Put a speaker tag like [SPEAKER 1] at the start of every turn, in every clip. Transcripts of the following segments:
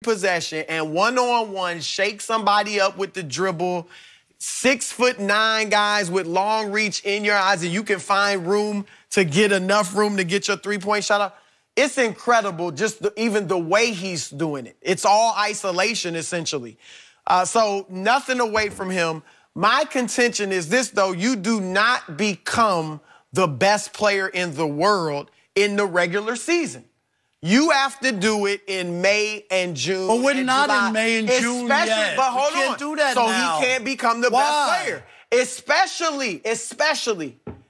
[SPEAKER 1] possession and one-on-one shake somebody up with the dribble, 6'9" guys with long reach in your eyes, and you can find room to get enough room to get your three-point shot up. It's incredible, just even the way he's doing it. It's all isolation, essentially. So nothing away from him. My contention is this, though. You do not become the best player in the world in the regular season. You have to do it in May and June.
[SPEAKER 2] But we're not
[SPEAKER 1] July.
[SPEAKER 2] in May and June yet.
[SPEAKER 1] But hold on.
[SPEAKER 2] Can't do that
[SPEAKER 1] so
[SPEAKER 2] now.
[SPEAKER 1] He can't become the best player. Especially.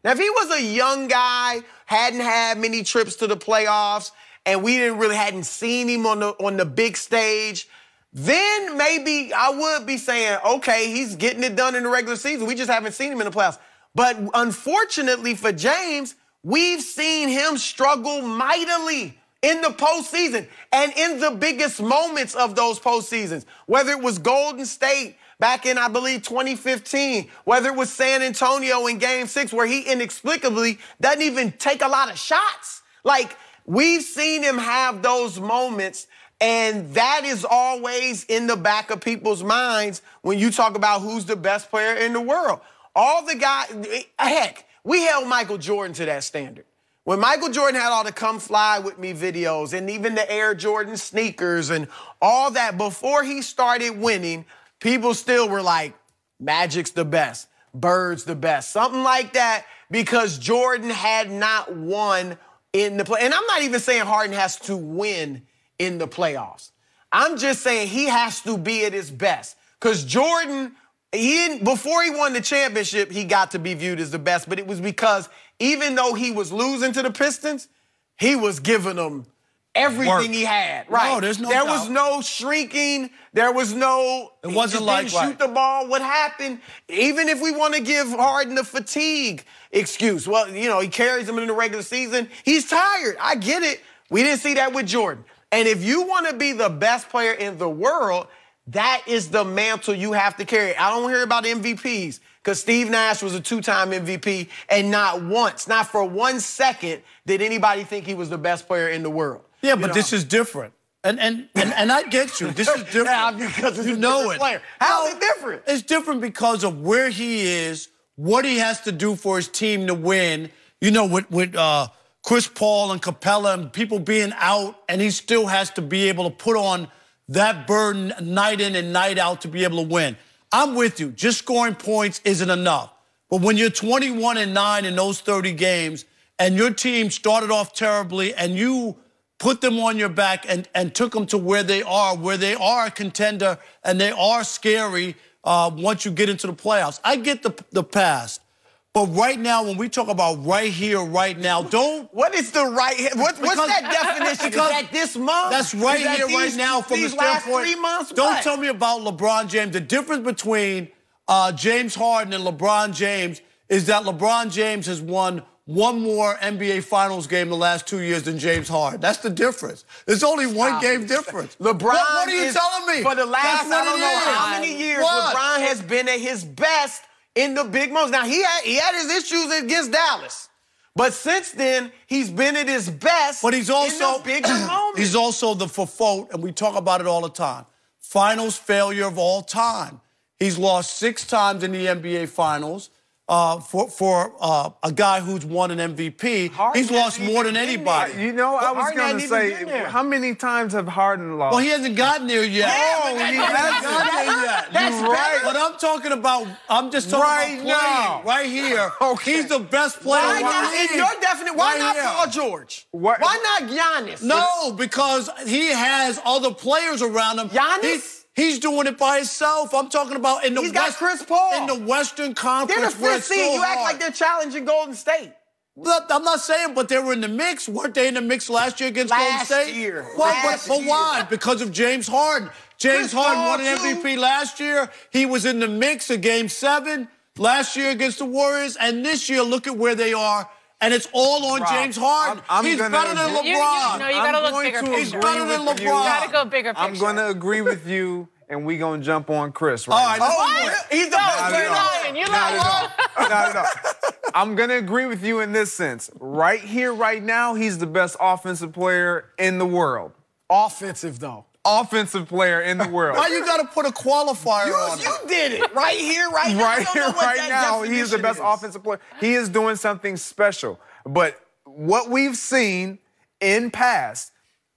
[SPEAKER 1] Now, if he was a young guy, hadn't had many trips to the playoffs, and we hadn't seen him on the big stage, then maybe I would be saying, okay, he's getting it done in the regular season. We just haven't seen him in the playoffs. But unfortunately for James, we've seen him struggle mightily in the postseason and in the biggest moments of those postseasons, whether it was Golden State back in, I believe, 2015, whether it was San Antonio in Game 6, where he inexplicably doesn't even take a lot of shots. Like, we've seen him have those moments, and that is always in the back of people's minds when you talk about who's the best player in the world. All the guys, heck, we held Michael Jordan to that standard. When Michael Jordan had all the Come Fly With Me videos and even the Air Jordan sneakers and all that, before he started winning, people still were like, Magic's the best, Bird's the best, something like that, because Jordan had not won in the play. And I'm not even saying Harden has to win in the playoffs. I'm just saying he has to be at his best. Because Jordan, before he won the championship, he got to be viewed as the best, but it was because even though he was losing to the Pistons, he was giving them everything he had. Right.
[SPEAKER 2] No, there's no
[SPEAKER 1] There
[SPEAKER 2] doubt.
[SPEAKER 1] was no shrinking. There was no...
[SPEAKER 2] It wasn't like...
[SPEAKER 1] Shoot the ball. What happened? Even if we want to give Harden the fatigue excuse, well, you know, he carries him in the regular season. He's tired. I get it. We didn't see that with Jordan. And if you want to be the best player in the world, that is the mantle you have to carry. I don't hear about MVPs because Steve Nash was a two-time MVP, and not once, not for 1 second, did anybody think he was the best player in the world.
[SPEAKER 2] Yeah, but this is different. And I get you. This is different.
[SPEAKER 1] Yeah, because
[SPEAKER 2] you know it.
[SPEAKER 1] Player. How is it different?
[SPEAKER 2] It's different because of where he is, what he has to do for his team to win. You know, with Chris Paul and Capella and people being out, and he still has to be able to put on that burden night in and night out to be able to win. I'm with you. Just scoring points isn't enough. But when you're 21-9 in those 30 games and your team started off terribly and you put them on your back and took them to where they are a contender and they are scary once you get into the playoffs. I get the past. But right now, when we talk about right here, right now, don't...
[SPEAKER 1] What is the right here? What's that definition? Is that this month?
[SPEAKER 2] That's right here, right now from the standpoint...
[SPEAKER 1] These last 3 months?
[SPEAKER 2] Don't tell me about LeBron James. The difference between James Harden and LeBron James is that LeBron James has won one more NBA Finals game the last 2 years than James Harden. That's the difference. There's only one game difference.
[SPEAKER 1] LeBron
[SPEAKER 2] what are you telling me?
[SPEAKER 1] For the last, I don't know how many years, LeBron has been at his best in the big moments. Now, he had his issues against Dallas. But since then, he's been at his best
[SPEAKER 2] but he's also,
[SPEAKER 1] in the big moments.
[SPEAKER 2] He's also the FOFOT, and we talk about it all the time. Finals failure of all time. He's lost 6 times in the NBA Finals. For a guy who's won an MVP, he's lost more than anybody.
[SPEAKER 3] You know, I was going to say, how many times have Harden lost?
[SPEAKER 2] Well, he hasn't gotten there yet.
[SPEAKER 1] Yeah,
[SPEAKER 2] he hasn't gotten there yet.
[SPEAKER 1] That's right.
[SPEAKER 2] But I'm talking about, I'm just talking about playing right here.
[SPEAKER 1] Okay.
[SPEAKER 2] He's the best player.
[SPEAKER 1] Why not? In your definition, why not Paul George? Why not Giannis?
[SPEAKER 2] No, because he has other players around him.
[SPEAKER 1] Giannis?
[SPEAKER 2] He's doing it by himself. I'm talking about in the
[SPEAKER 1] He's got Chris Paul.
[SPEAKER 2] In the Western Conference.
[SPEAKER 1] They're the fifth seed. You act like they're challenging Golden State.
[SPEAKER 2] I'm not saying, but they were in the mix. Weren't they in the mix last year against Golden State?
[SPEAKER 1] Last year.
[SPEAKER 2] But why? Because of James Harden. James Harden won an MVP last year. He was in the mix of Game 7 last year against the Warriors. And this year, look at where they are. And it's all on James Harden. He's better than LeBron.
[SPEAKER 4] You got to look bigger picture.
[SPEAKER 2] He's better than LeBron.
[SPEAKER 4] You got to go bigger picture.
[SPEAKER 3] I'm going to agree with you, and we're going to jump on Chris
[SPEAKER 2] right now.
[SPEAKER 1] All right. He's the best.
[SPEAKER 4] You're lying.
[SPEAKER 3] No. I'm going to agree with you in this sense. Right here, right now, he's the best offensive player in the world.
[SPEAKER 1] Offensive, though.
[SPEAKER 3] offensive player in the world.
[SPEAKER 2] Why you got to put a qualifier on it?
[SPEAKER 1] You did it right here, right now.
[SPEAKER 3] Right here, right now, he is the best offensive player. He is doing something special. But what we've seen in past,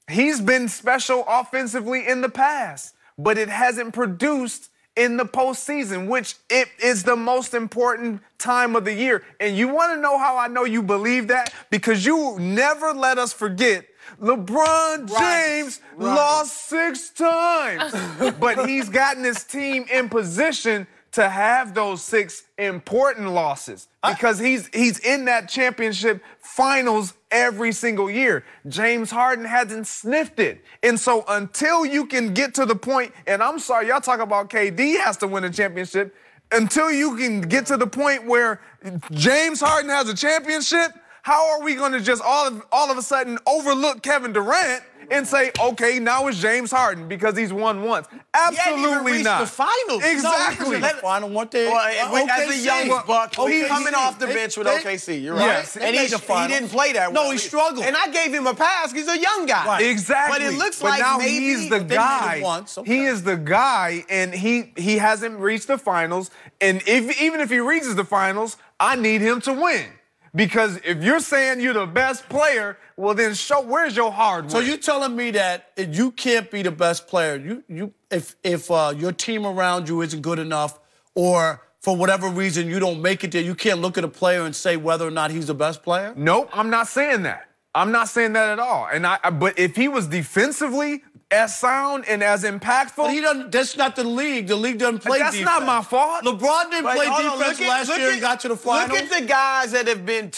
[SPEAKER 3] he's been special offensively in the past, but it hasn't produced in the postseason, which it is the most important time of the year. And you want to know how I know you believe that? Because you never let us forget LeBron James lost 6 times. But he's gotten his team in position to have those 6 important losses because he's in that championship finals every single year. James Harden hasn't sniffed it. And so until you can get to the point, and I'm sorry, y'all talk about KD has to win a championship, until you can get to the point where James Harden has a championship, how are we going to just all of a sudden overlook Kevin Durant and say, okay, now it's James Harden because he's won once? Absolutely not.
[SPEAKER 1] The finals.
[SPEAKER 3] Exactly.
[SPEAKER 2] No, final one day.
[SPEAKER 1] As a young buck, he's coming off the bench with OKC. You're right.
[SPEAKER 3] Yes,
[SPEAKER 1] and he didn't play that well.
[SPEAKER 2] No, he struggled.
[SPEAKER 1] And I gave him a pass. He's a young guy.
[SPEAKER 3] Right. Exactly.
[SPEAKER 1] But it looks like
[SPEAKER 3] now
[SPEAKER 1] maybe
[SPEAKER 3] he's the guy. He is the guy, and he hasn't reached the finals. And even if he reaches the finals, I need him to win. Because if you're saying you're the best player, well then where's your hard work?
[SPEAKER 2] So you're telling me that if you can't be the best player, if your team around you isn't good enough, or for whatever reason you don't make it there, you can't look at a player and say whether or not he's the best player?
[SPEAKER 3] Nope, I'm not saying that. I'm not saying that at all. But if he was defensively as sound and as impactful,
[SPEAKER 2] but that's not the league. The league doesn't play defense.
[SPEAKER 3] That's not my fault.
[SPEAKER 2] LeBron didn't play defense last year and got to the finals.
[SPEAKER 1] Look at the guys that have been